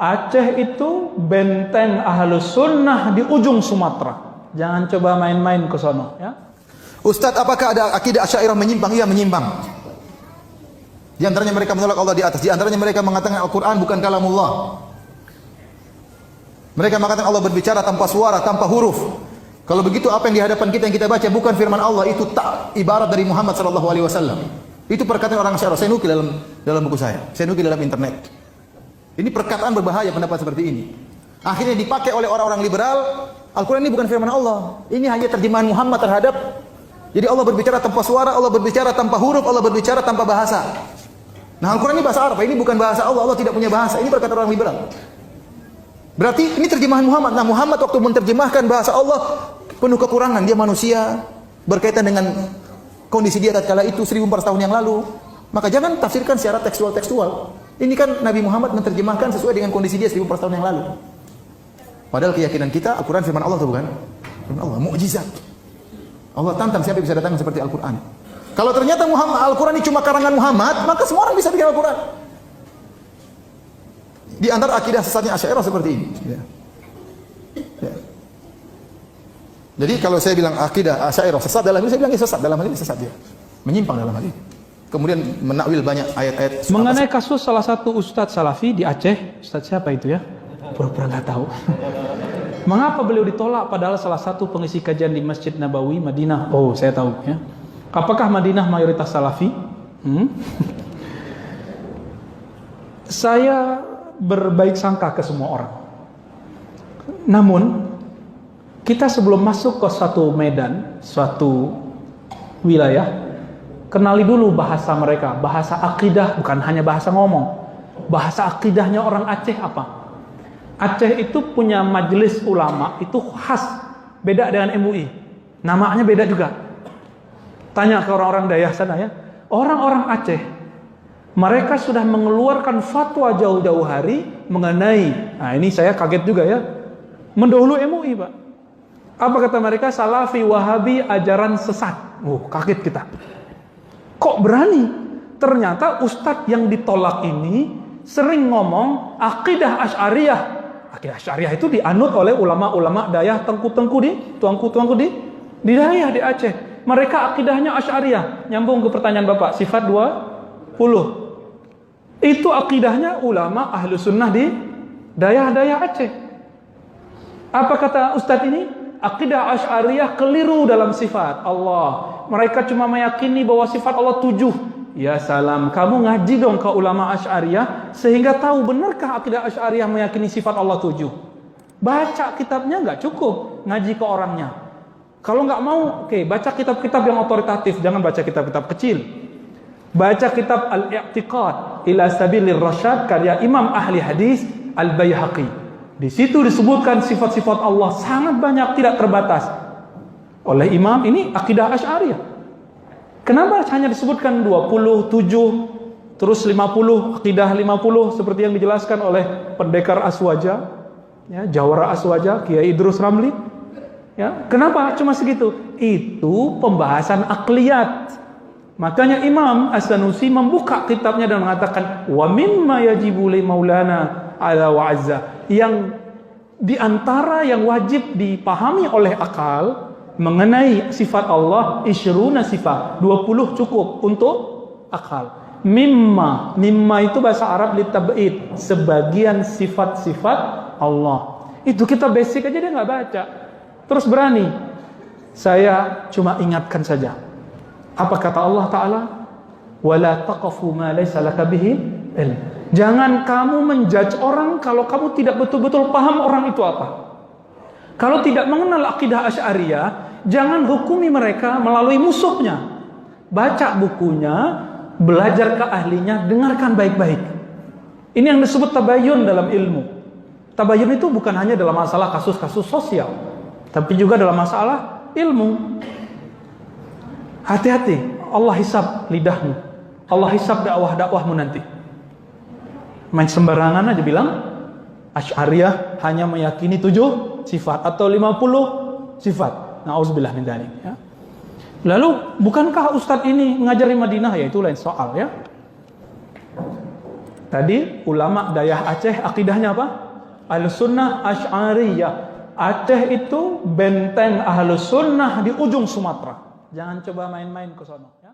Aceh itu benteng Ahlus Sunnah di ujung Sumatera. Jangan coba main-main ke sono, ya. Ustadz, apakah ada akidah Asy'ariyah menyimpang? Iya, menyimpang. Di antaranya mereka menolak Allah di atas. Di antaranya mereka mengatakan Al-Quran bukan kalamullah. Mereka mengatakan Allah berbicara tanpa suara, tanpa huruf. Kalau begitu apa yang di hadapan kita yang kita baca bukan firman Allah, itu tak ibarat dari Muhammad sallallahu alaihi wasallam. Itu perkataan orang Asy'ariyah. Saya nukil dalam buku saya. Saya nukil dalam internet. Ini perkataan berbahaya pendapat seperti ini. Akhirnya dipakai oleh orang-orang liberal. Al-Quran ini bukan firman Allah. Ini hanya terjemahan Muhammad terhadap. Jadi Allah berbicara tanpa suara, Allah berbicara tanpa huruf, Allah berbicara tanpa bahasa. Nah, Al-Quran ini bahasa Arab. Ini bukan bahasa Allah. Allah tidak punya bahasa. Ini perkataan orang liberal. Berarti ini terjemahan Muhammad. Nah, Muhammad waktu menerjemahkan bahasa Allah penuh kekurangan. Dia manusia berkaitan dengan kondisi dia tatkala itu 1400 tahun yang lalu. Maka jangan tafsirkan secara tekstual. Ini kan Nabi Muhammad menerjemahkan sesuai dengan kondisi dia 1400 tahun yang lalu. Padahal keyakinan kita Al-Quran firman Allah atau bukan? Firman Allah, mukjizat. Allah tantang siapa yang bisa datang seperti Al-Quran. Kalau ternyata Al-Quran ini cuma karangan Muhammad, maka semua orang bisa bikin Al-Quran. Di antara akidah sesatnya Asy'ariyah seperti ini. Ya. Ya. Jadi kalau saya bilang akidah Asy'ariyah sesat dalam ini, saya bilang sesat dalam hal ini, sesat dia. Menyimpang dalam hal ini. Kemudian menakwil banyak ayat-ayat. Mengenai kasus salah satu Ustadz Salafi di Aceh, Ustadz siapa itu ya? Pura-pura nggak tahu. Mengapa beliau ditolak padahal salah satu pengisi kajian di Masjid Nabawi Madinah? Oh, saya tahu ya. Apakah Madinah mayoritas Salafi? Saya berbaik sangka ke semua orang. Namun kita sebelum masuk ke suatu medan, suatu wilayah, kenali dulu bahasa mereka, bahasa akidah, bukan hanya bahasa ngomong. Bahasa akidahnya orang Aceh apa? Aceh itu punya majelis ulama, itu khas, beda dengan MUI. Namanya beda juga. Tanya ke orang-orang daerah sana ya. Orang-orang Aceh, mereka sudah mengeluarkan fatwa jauh-jauh hari mengenai, nah ini saya kaget juga ya, mendahului MUI Pak. Apa kata mereka? Salafi, Wahabi, ajaran sesat. Kaget kita. Kok berani? Ternyata ustadz yang ditolak ini sering ngomong akidah Asy'ariyah. Akidah Asy'ariyah itu dianut oleh ulama-ulama dayah tengku-tengku di dayah di Aceh. Mereka akidahnya Asy'ariyah. Nyambung ke pertanyaan Bapak, sifat 20. Itu akidahnya ulama ahlu sunnah di dayah-dayah Aceh. Apa kata ustadz ini? Akidah Asy'ariyah keliru dalam sifat Allah. Mereka cuma meyakini bahwa sifat Allah 7. Ya salam, kamu ngaji dong ke ulama Asy'ariyah sehingga tahu benarkah akidah Asy'ariyah meyakini sifat Allah 7. Baca kitabnya nggak cukup, ngaji ke orangnya. Kalau nggak mau, oke, baca kitab-kitab yang otoritatif, jangan baca kitab-kitab kecil. Baca kitab Al-I'tiqad ila Sabilir Rasyad karya Imam ahli hadis Al-Baihaqi. Di situ disebutkan sifat-sifat Allah sangat banyak, tidak terbatas. Oleh imam ini akidah Asy'ariyah. Kenapa hanya disebutkan 27, terus 50, akidah 50 seperti yang dijelaskan oleh pendekar Aswaja, ya, Jawara Aswaja, Kiai Idrus Ramli. Ya, kenapa cuma segitu? Itu pembahasan akliyat. Makanya Imam As-Sanusi membuka kitabnya dan mengatakan wa mimma yajibu li maulana ala wa azza, yang diantara yang wajib dipahami oleh akal mengenai sifat Allah, isyruna sifat, 20 cukup untuk akal. Mimma itu bahasa Arab litab'id, sebagian sifat-sifat Allah. Itu kita basic aja dia nggak baca. Terus berani. Saya cuma ingatkan saja. Apa kata Allah Ta'ala? Wala taqafu ma laysa laka bihi ilm. Jangan kamu menjudge orang kalau kamu tidak betul-betul paham orang itu apa. Kalau tidak mengenal akidah Asy'ariyah, jangan hukumi mereka melalui musuhnya. Baca bukunya, belajar ke ahlinya, dengarkan baik-baik. Ini yang disebut tabayyun dalam ilmu. Tabayyun itu bukan hanya dalam masalah kasus-kasus sosial, tapi juga dalam masalah ilmu. Hati-hati, Allah hisab lidahmu. Allah hisab dakwah-dakwahmu nanti. Main sembarangan aja bilang Asy'ariyah hanya meyakini 7 sifat atau 50 sifat. Nauzubillah min dzalik, ya. Lalu bukankah ustadz ini ngajar di Madinah? Ya itu lain soal, ya. Tadi ulama Dayah Aceh akidahnya apa? Ahlussunnah Asy'ariyah. Aceh itu benteng Ahlussunnah di ujung Sumatera. Jangan coba main-main ke sono. Ya.